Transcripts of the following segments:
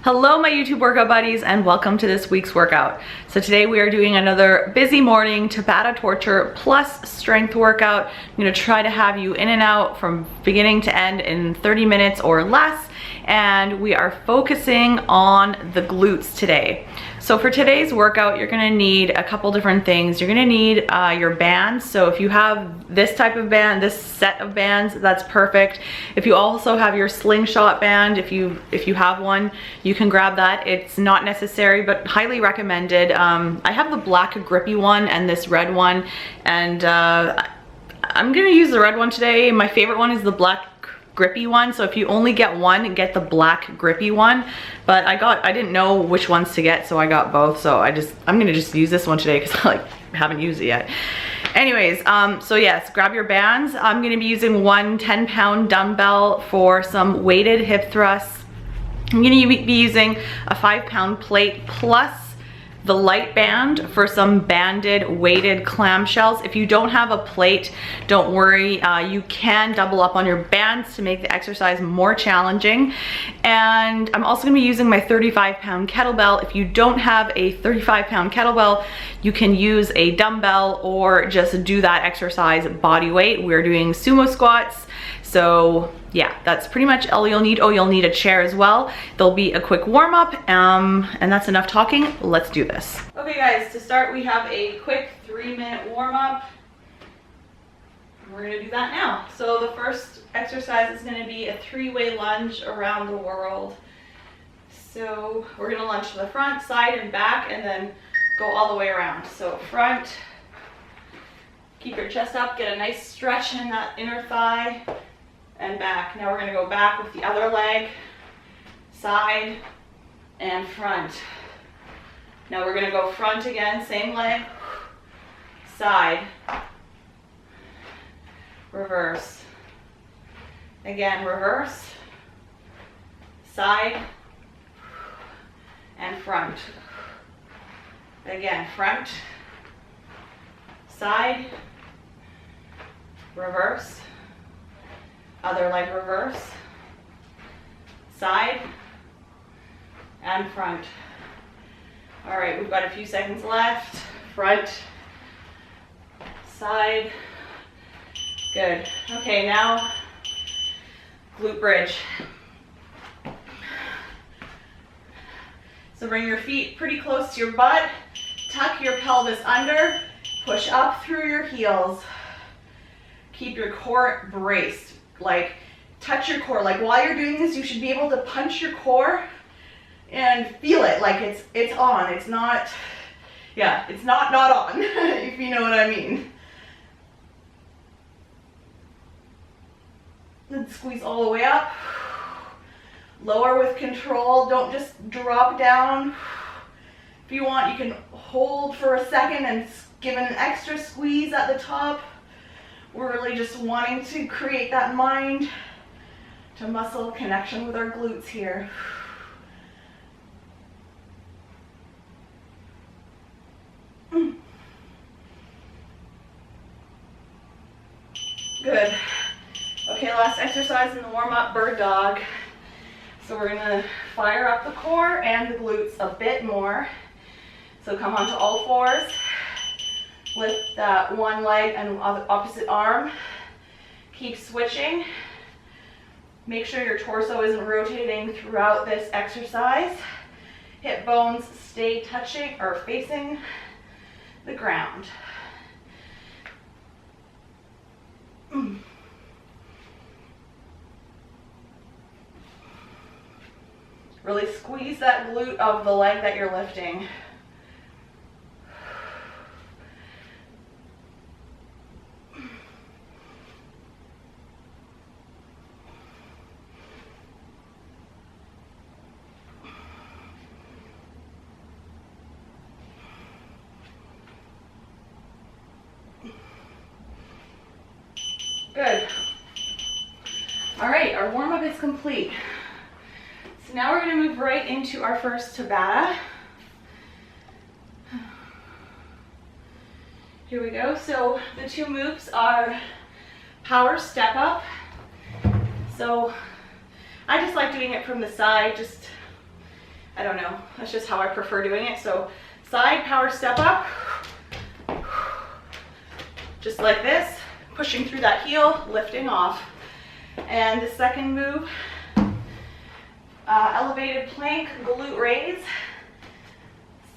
Hello my YouTube workout buddies and welcome to this week's workout. So today we are doing another busy morning Tabata torture plus strength workout. I'm going to try to have you in and out from beginning to end in 30 minutes or less, and we are focusing on the glutes today. So for today's workout you're going to need a couple different things. You're going to need your bands. So if you have this type of band, this set of bands, that's perfect. If you also have your slingshot band, if you have one, you can grab that. It's not necessary but highly recommended. I have the black grippy one and this red one, and I'm gonna use the red one today. My favorite one is the black grippy one, so if you only get one, get the black grippy one. But I didn't know which ones to get, so I got both. So I'm gonna just use this one today because I haven't used it yet. Anyways, so yes, grab your bands. I'm gonna be using one 10-pound dumbbell for some weighted hip thrusts. I'm gonna be using a 5-pound plate plus the light band for some banded weighted clamshells. If you don't have a plate, don't worry. You can double up on your bands to make the exercise more challenging. And I'm also gonna be using my 35-pound kettlebell. If you don't have a 35-pound kettlebell, you can use a dumbbell or just do that exercise body weight. We're doing sumo squats. So yeah, that's pretty much all you'll need. Oh, you'll need a chair as well. There'll be a quick warm up, and that's enough talking. Let's do this. Okay guys, to start we have a quick 3-minute warm up. We're gonna do that now. So the first exercise is gonna be a 3-way lunge around the world. So we're gonna lunge to the front, side, and back, and then go all the way around. So front, keep your chest up, get a nice stretch in that inner thigh, and back. Now we're going to go back with the other leg, side and front. Now we're going to go front again, same leg, side, reverse, again reverse, side and front, again front, side, reverse, other leg reverse, side and front. All right, we've got a few seconds left. Front, side, good. Okay, now glute bridge. So bring your feet pretty close to your butt, tuck your pelvis under, push up through your heels. Keep your core braced. Like, touch your core. Like, while you're doing this, you should be able to punch your core and feel it. Like it's on. It's not, yeah, it's not on, if you know what I mean. Then squeeze all the way up. Lower with control. Don't just drop down. If you want, you can hold for a second and give an extra squeeze at the top. We're really just wanting to create that mind to muscle connection with our glutes here. Good. Okay, last exercise in the warm-up, bird dog. So we're gonna fire up the core and the glutes a bit more. So come onto all fours. Lift that one leg and opposite arm. Keep switching. Make sure your torso isn't rotating throughout this exercise. Hip bones stay touching or facing the ground. Really squeeze that glute of the leg that you're lifting. Good. All right, our warm-up is complete. So now we're going to move right into our first Tabata. Here we go. So the two moves are power step up. So I just like doing it from the side, just I don't know, that's just how I prefer doing it. So side power step up, just like this, pushing through that heel, lifting off. And the second move, elevated plank, glute raise.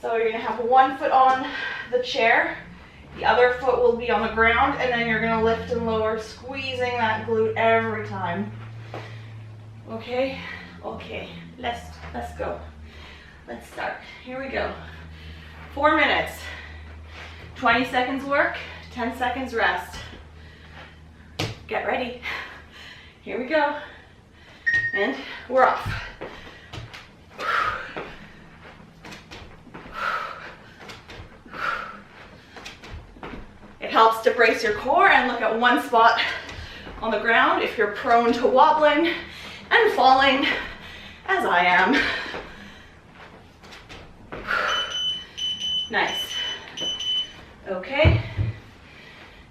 So you're gonna have one foot on the chair, the other foot will be on the ground, and then you're gonna lift and lower, squeezing that glute every time. Okay, okay, let's go. Let's start. Here we go. 4 minutes. 20 seconds work, 10 seconds rest. Get ready. Here we go. And we're off. It helps to brace your core and look at one spot on the ground if you're prone to wobbling and falling, as I am. Nice. Okay.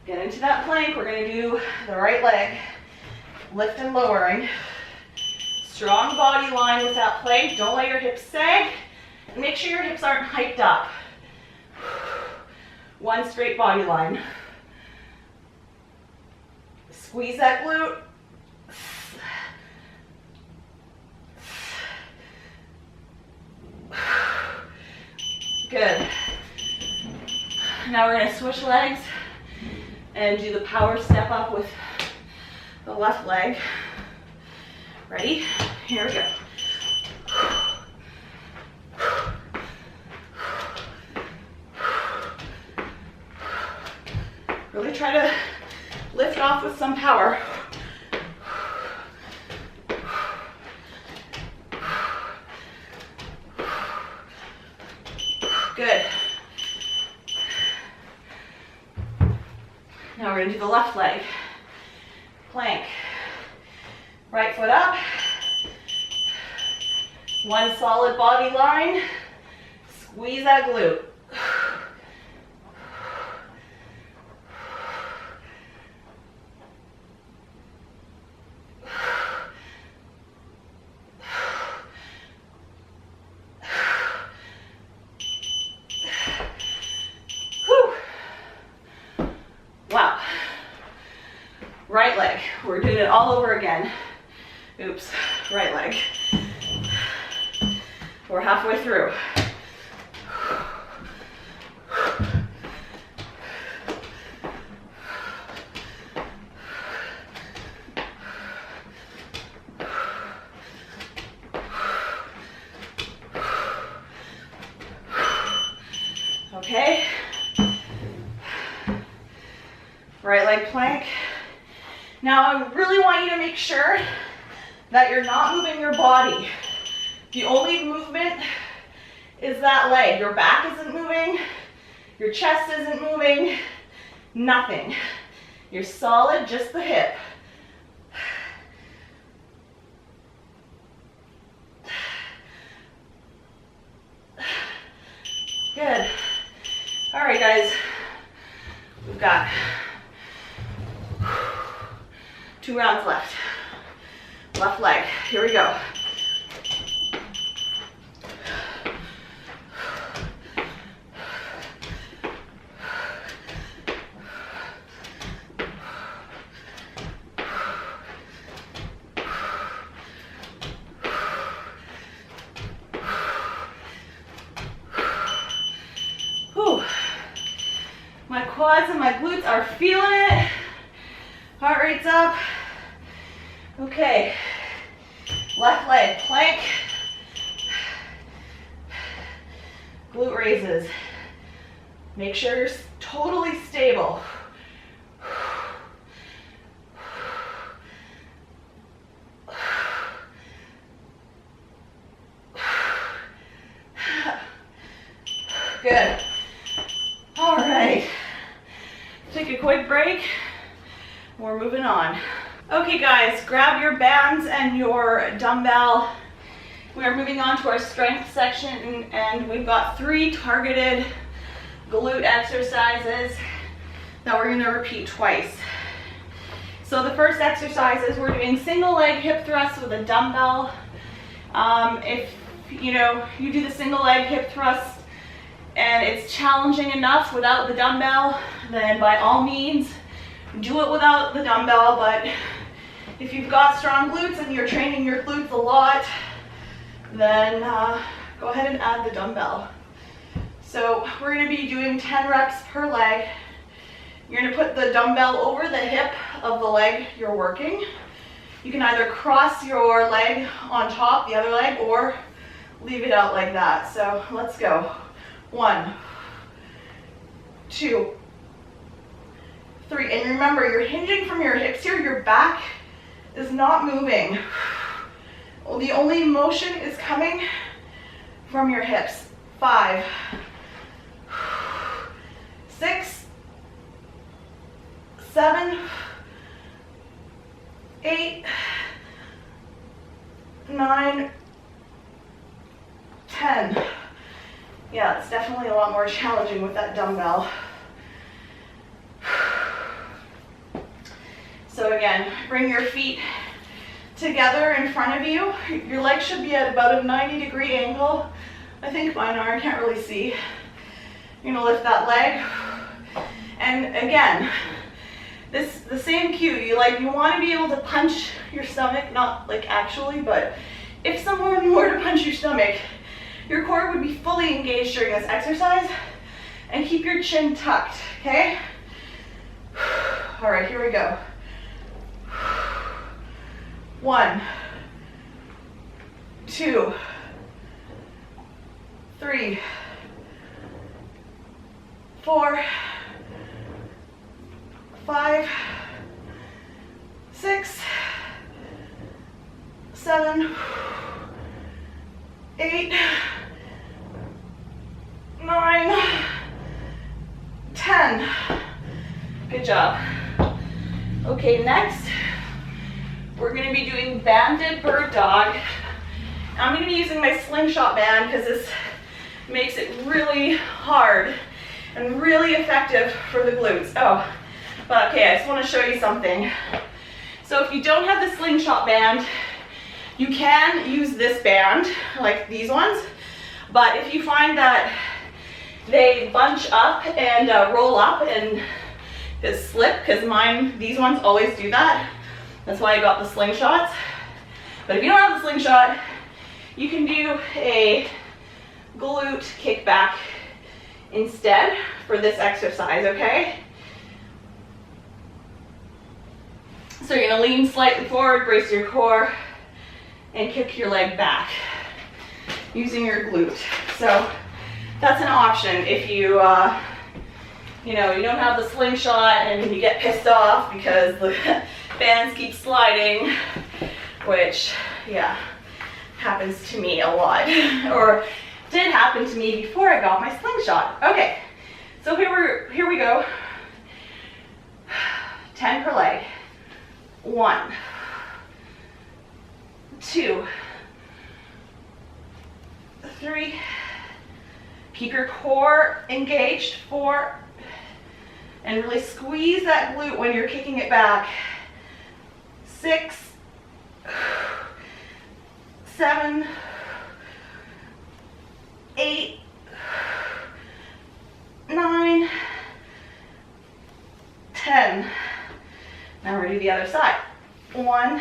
Get into that plank. We're going to do the right leg. Lift and lowering. Strong body line with that plank. Don't let your hips sag. And make sure your hips aren't hiked up. One straight body line. Squeeze that glute. Good. Now we're going to switch legs and do the power step up with the left leg. Ready? Here we go. Really try to lift off with some power. Good. Now we're going to do the left leg. Plank. Right foot up. One solid body line. Squeeze that glute. Wow. Right leg. We're doing it all over again. Oops. Right leg. We're halfway through. Okay. Right leg plank. Now I really want you to make sure that you're not moving your body. The only movement is that leg. Your back isn't moving, your chest isn't moving, nothing. You're solid, just the hip. Good. All right, guys. We've got 2 rounds left. Left leg. Here we go. Whew. My quads and my glutes are feeling it. Heart rate's up. Okay, left leg plank, glute raises. Make sure you're totally stable. Good. All right, take a quick break. We're moving on. Okay guys, grab your bands and your dumbbell. We are moving on to our strength section, and we've got 3 targeted glute exercises that we're going to repeat twice. So the first exercise is we're doing single leg hip thrusts with a dumbbell. If you know, you do the single leg hip thrust and it's challenging enough without the dumbbell, then by all means, do it without the dumbbell. But if you've got strong glutes and you're training your glutes a lot, then go ahead and add the dumbbell. So we're gonna be doing 10 reps per leg. You're gonna put the dumbbell over the hip of the leg you're working. You can either cross your leg on top, the other leg, or leave it out like that. So let's go. 1, 2, 3. And remember, you're hinging from your hips here. Your back is not moving. Well, the only motion is coming from your hips. 5, 6, 7, 8, 9, 10. Yeah, it's definitely a lot more challenging with that dumbbell. So again, bring your feet together in front of you. Your legs should be at about a 90-degree angle. I think mine are, I can't really see. You're gonna lift that leg. And again, the same cue, you want to be able to punch your stomach, not like actually, but if someone were to punch your stomach, your core would be fully engaged during this exercise, and keep your chin tucked, okay? All right, here we go. 1, 2, 3, 4, 5, 6, 7, 8, 9, 10. Good job. Okay, next, we're going to be doing banded bird dog. I'm going to be using my slingshot band because this makes it really hard and really effective for the glutes. Oh, but okay, I just want to show you something. So if you don't have the slingshot band, you can use this band, like these ones, but if you find that they bunch up and roll up and just slip, because these ones always do that. That's why I got the slingshots. But if you don't have the slingshot, you can do a glute kickback instead for this exercise, okay? So you're gonna lean slightly forward, brace your core, and kick your leg back using your glute. So that's an option if you, you don't have the slingshot and you get pissed off because the bands keep sliding, which, yeah, happens to me a lot, or did happen to me before I got my slingshot. Okay, so here we go. 10 per leg. 1, 2, 3. Keep your core engaged. 4, and really squeeze that glute when you're kicking it back. 6, 7, 8, 9, 10. Now we're going to do the other side. 1,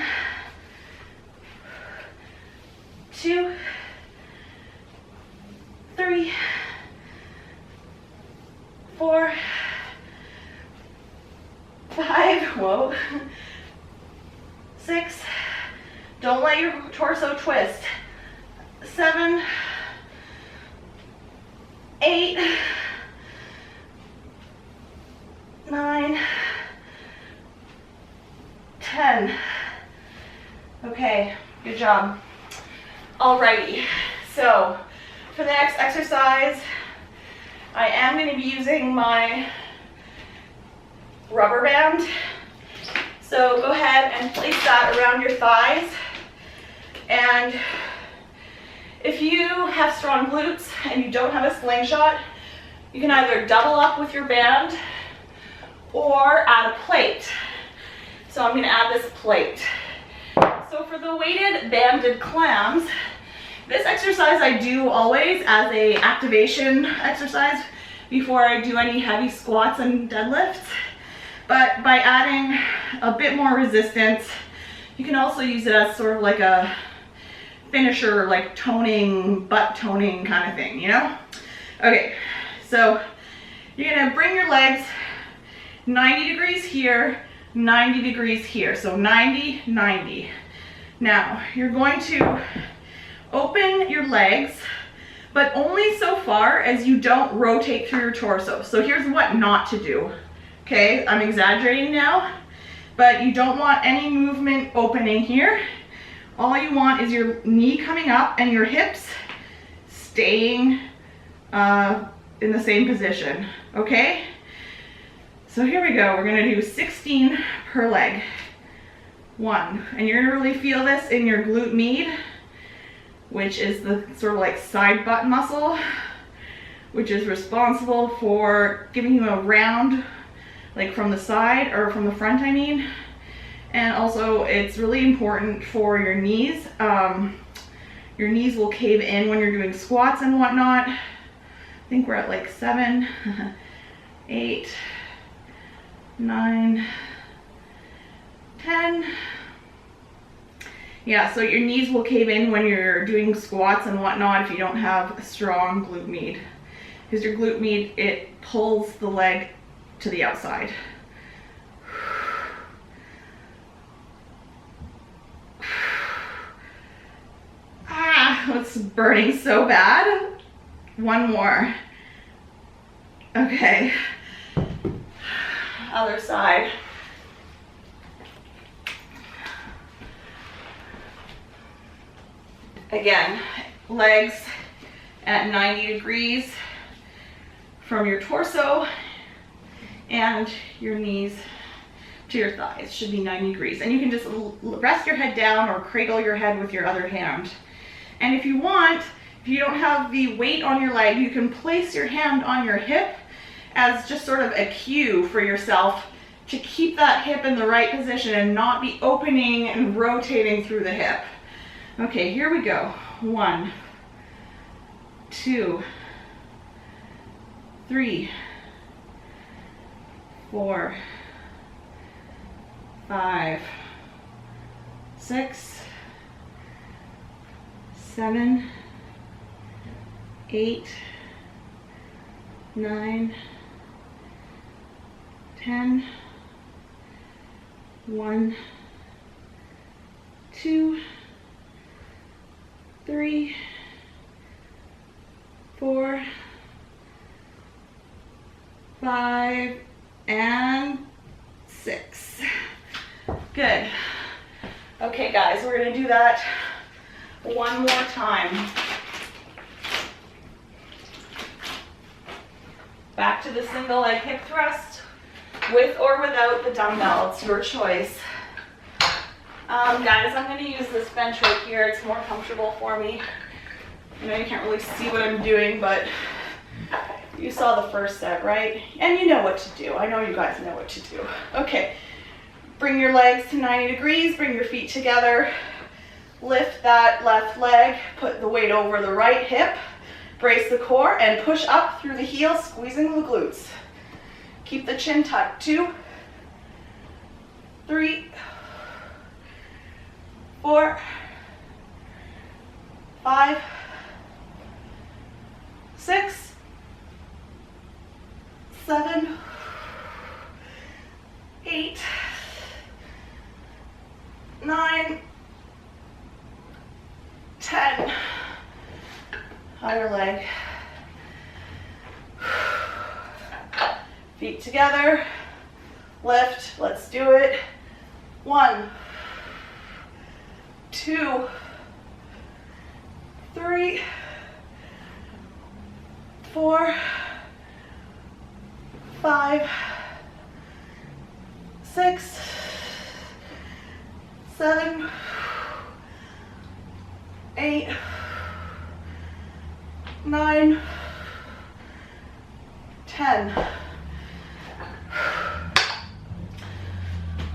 2, 3, 4, 5, whoa, 6, don't let your torso twist, 7, 8, 9, 10. Okay, good job. Alrighty, so for the next exercise, I am going to be using my rubber band. So go ahead and place that around your thighs. And if you have strong glutes and you don't have a slingshot, you can either double up with your band or add a plate. So I'm going to add this plate. So for the weighted banded clams, This exercise I do always as a activation exercise before I do any heavy squats and deadlifts. But by adding a bit more resistance, you can also use it as sort of like a finisher, like toning, butt toning kind of thing, you know? Okay, so you're gonna bring your legs 90 degrees here, 90 degrees here. So 90, 90. Now, you're going to open your legs, but only so far as you don't rotate through your torso. So here's what not to do. Okay, I'm exaggerating now, but you don't want any movement opening here. All you want is your knee coming up and your hips staying in the same position, okay? So here we go, we're gonna do 16 per leg. 1, and you're gonna really feel this in your glute med, which is the sort of like side butt muscle, which is responsible for giving you a round, like from the side, or from the front I mean. And also it's really important for your knees. Your knees will cave in when you're doing squats and whatnot. I think we're at like 7, 8, 9, 10. Yeah, so your knees will cave in when you're doing squats and whatnot if you don't have a strong glute med. Because your glute med, it pulls the leg to the outside. Ah, it's burning so bad. 1 more. Okay. Other side. Again, legs at 90 degrees from your torso, and your knees to your thighs should be 90 degrees. And you can just rest your head down or cradle your head with your other hand. And if you want, if you don't have the weight on your leg, you can place your hand on your hip as just sort of a cue for yourself to keep that hip in the right position and not be opening and rotating through the hip. Okay, here we go. 1, 2, 3, 4, 5, 6, 7, 8, 9, 10, 1, 2, 3, 4, 5, and 6. Good. Okay guys, we're gonna do that 1 more time. Back to the single leg hip thrust, with or without the dumbbell, it's your choice. Guys, I'm going to use this bench right here. It's more comfortable for me. I know you can't really see what I'm doing, but you saw the first set, right? And you know what to do. I know you guys know what to do. Okay, bring your legs to 90 degrees, bring your feet together, lift that left leg, put the weight over the right hip, brace the core, and push up through the heels, squeezing the glutes. Keep the chin tucked. 2, 3, 4, 5, 6, 7, 8, 9, 10. Higher leg. Feet together. Lift. Let's do it. 1, 2, 3, 4, 5, 6, 7, 8, 9, 10.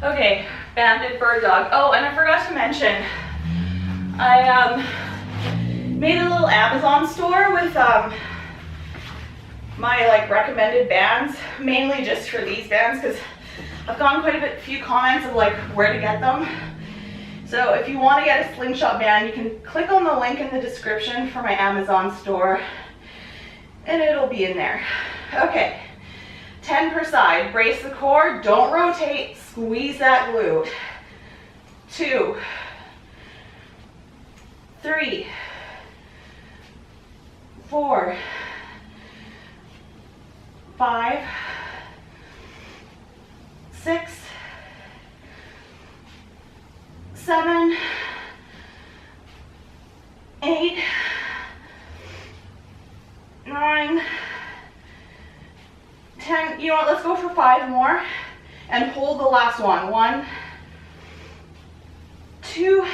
Okay, banded bird dog. Oh, and I forgot to mention, Made a little Amazon store with my like recommended bands, mainly just for these bands because I've gotten quite a few comments of like where to get them. So if you want to get a slingshot band, you can click on the link in the description for my Amazon store and it'll be in there. Okay, 10 per side. Brace the core, don't rotate, squeeze that glute. 2, 3, 4, 5, 6, 7, 8, 9, 10. You know what, let's go for 5 more and hold the last one. 1, 2,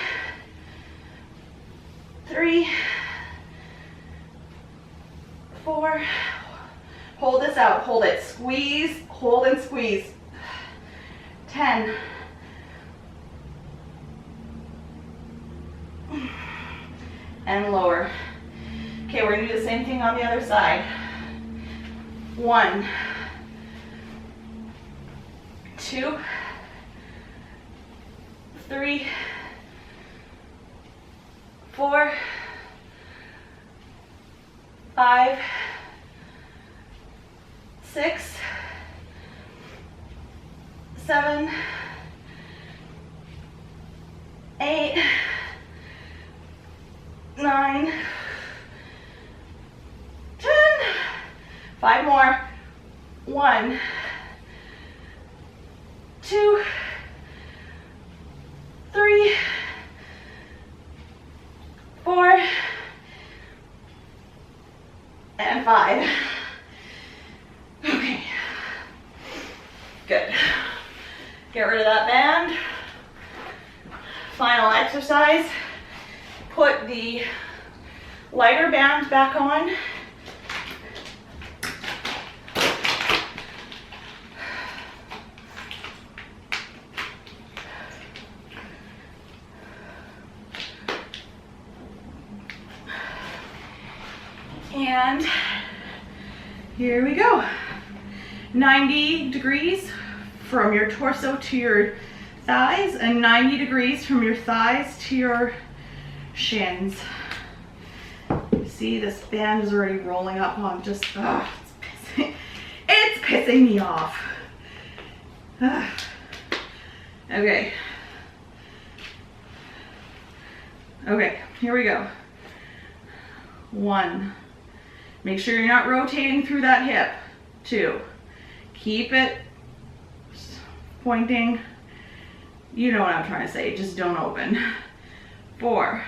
3, 4. Hold this out, hold it, squeeze, hold and squeeze. 10. And lower. Okay, we're gonna do the same thing on the other side. 1, 2, 3, 4, 5, 6, 7, 8, 9, 10. 5 more. 1, 2, 3, 4, and 5. Okay, good. Get rid of that band. Final exercise. Put the lighter band back on. And here we go. 90 degrees from your torso to your thighs and 90 degrees from your thighs to your shins. See, this band is already rolling up on just, it's pissing me off. Okay. Okay, here we go. 1. Make sure you're not rotating through that hip. 2. Keep it pointing. You know what I'm trying to say, just don't open. 4,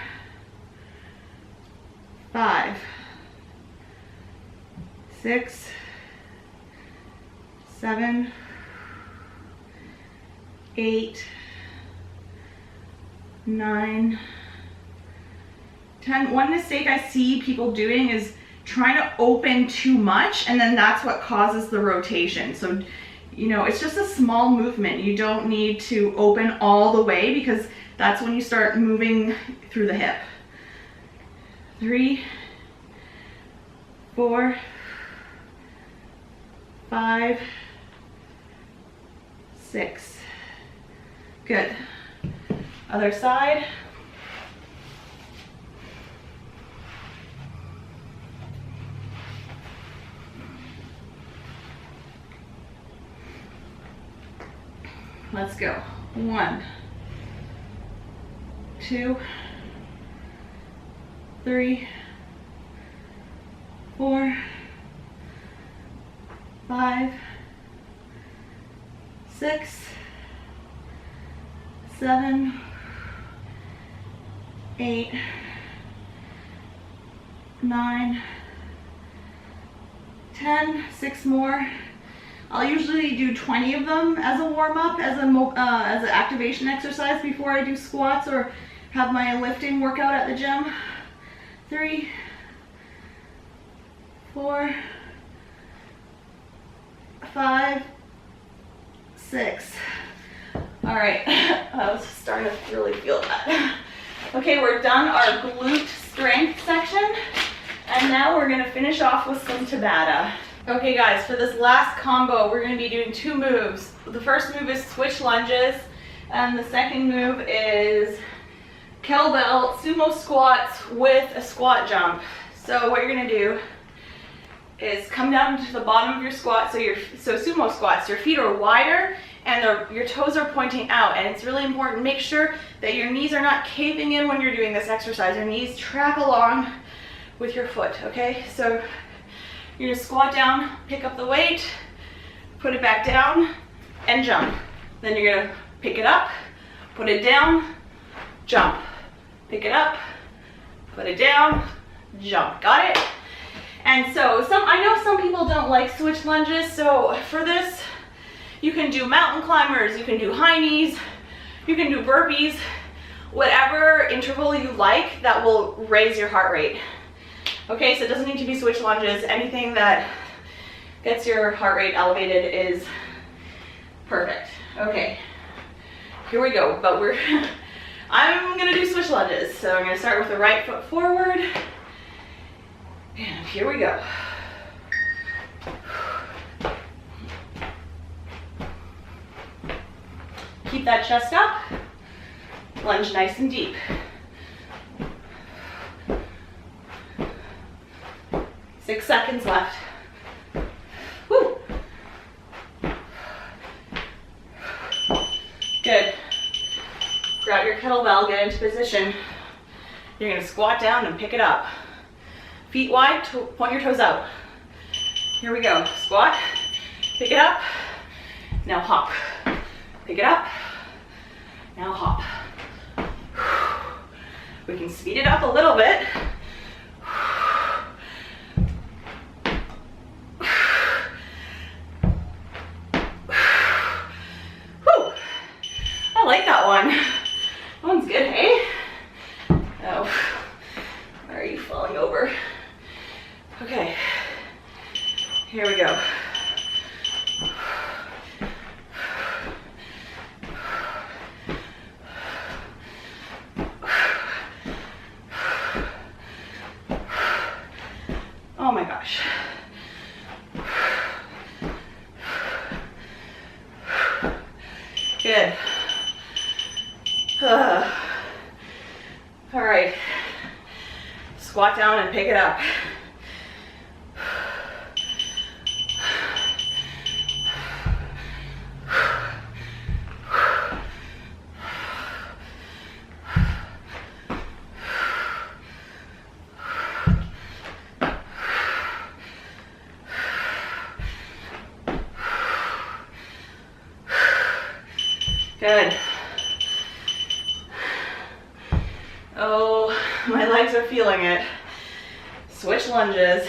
5, 6, 7, 8, 9, 10. One mistake I see people doing is trying to open too much, and then that's what causes the rotation. So, you know, it's just a small movement. You don't need to open all the way because that's when you start moving through the hip. 3, 4, 5, 6. Good. Other side. Let's go. 1, 2, 3, 4, 5, 6, 7, 8, 9, 10. 6 more. I'll usually do 20 of them as a warm-up, as an activation exercise before I do squats or have my lifting workout at the gym. 3, 4, 5, 6. All right, I was starting to really feel that. Okay, we're done our glute strength section. And now we're gonna finish off with some Tabata. Okay guys, for this last combo, we're gonna be doing 2 moves. The first move is switch lunges, and the second move is kettlebell sumo squats with a squat jump. So what you're gonna do is come down to the bottom of your squat, so sumo squats, your feet are wider and your toes are pointing out, and it's really important, make sure that your knees are not caving in when you're doing this exercise. Your knees track along with your foot, okay? So you're gonna squat down, pick up the weight, put it back down, and jump. Then you're gonna pick it up, put it down, jump. Pick it up, put it down, jump. Got it? And so I know some people don't like switch lunges, so for this, you can do mountain climbers, you can do high knees, you can do burpees, whatever interval you like that will raise your heart rate. Okay, so it doesn't need to be switch lunges. Anything that gets your heart rate elevated is perfect. Okay, here we go, but I'm gonna do switch lunges. So I'm gonna start with the right foot forward, and here we go. Keep that chest up, lunge nice and deep. 6 seconds left. Woo. Good. Grab your kettlebell, get into position. You're gonna squat down and pick it up. Feet wide, point your toes out. Here we go. Squat, pick it up. Now hop. Pick it up. Now hop. We can speed it up a little bit. I like that one. That one's good, hey? Oh, why are you falling over? Okay, here we go. Oh my gosh. Good. All right, squat down and pick it up. Good. Oh, my legs are feeling it. Switch lunges.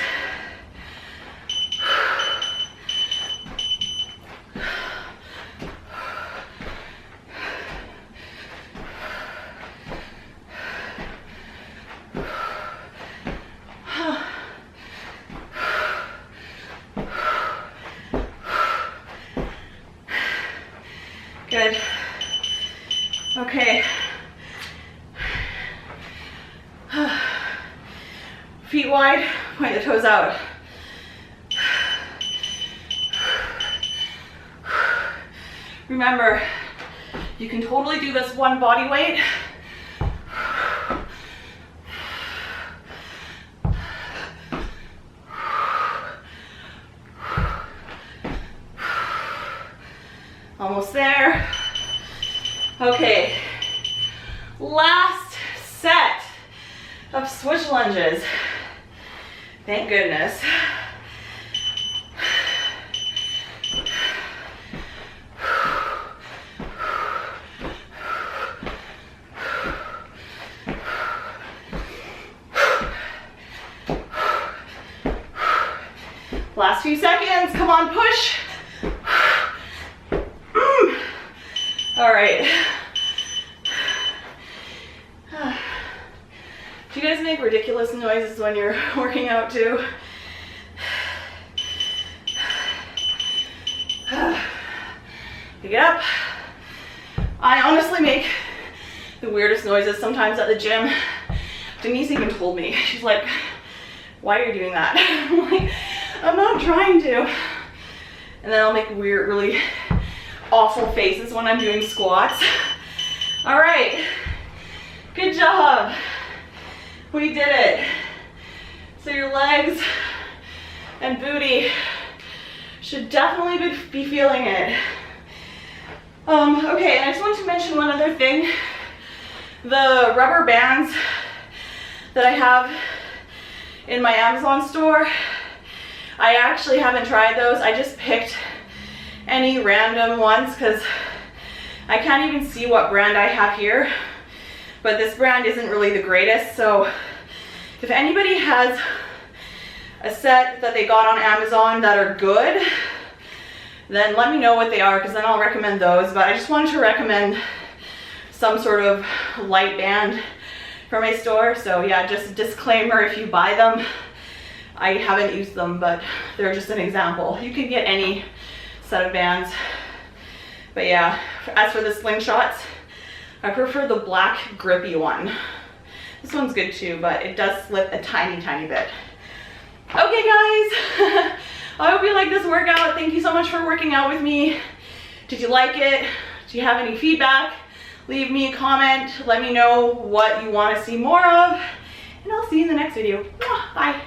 Good. Okay. Feet wide, point the toes out. Remember, you can totally do this one body weight. Almost there. Okay, last set of switch lunges. Thank goodness. Last few seconds, come on, push. All right. Do you guys make ridiculous noises when you're working out too? Pick it up. I honestly make the weirdest noises sometimes at the gym. Denise even told me, she's like, why are you doing that? I'm like, I'm not trying to. And then I'll make weird, really awful faces when I'm doing squats. All right, good job. We did it. So your legs and booty should definitely be feeling it. Okay, and I just want to mention one other thing. The rubber bands that I have in my Amazon store, I actually haven't tried those. I just picked any random ones because I can't even see what brand I have here, but this brand isn't really the greatest. So if anybody has a set that they got on Amazon that are good, then let me know what they are, because then I'll recommend those. But I just wanted to recommend some sort of light band for my store. So yeah, just a disclaimer, if you buy them, I haven't used them, but they're just an example. You can get any set of bands. But yeah, as for the slingshots, I prefer the black grippy one. This one's good too, but it does slip a tiny, tiny bit. Okay guys, I hope you like this workout. Thank you so much for working out with me. Did you like it? Do you have any feedback? Leave me a comment. Let me know what you want to see more of, and I'll see you in the next video. Bye.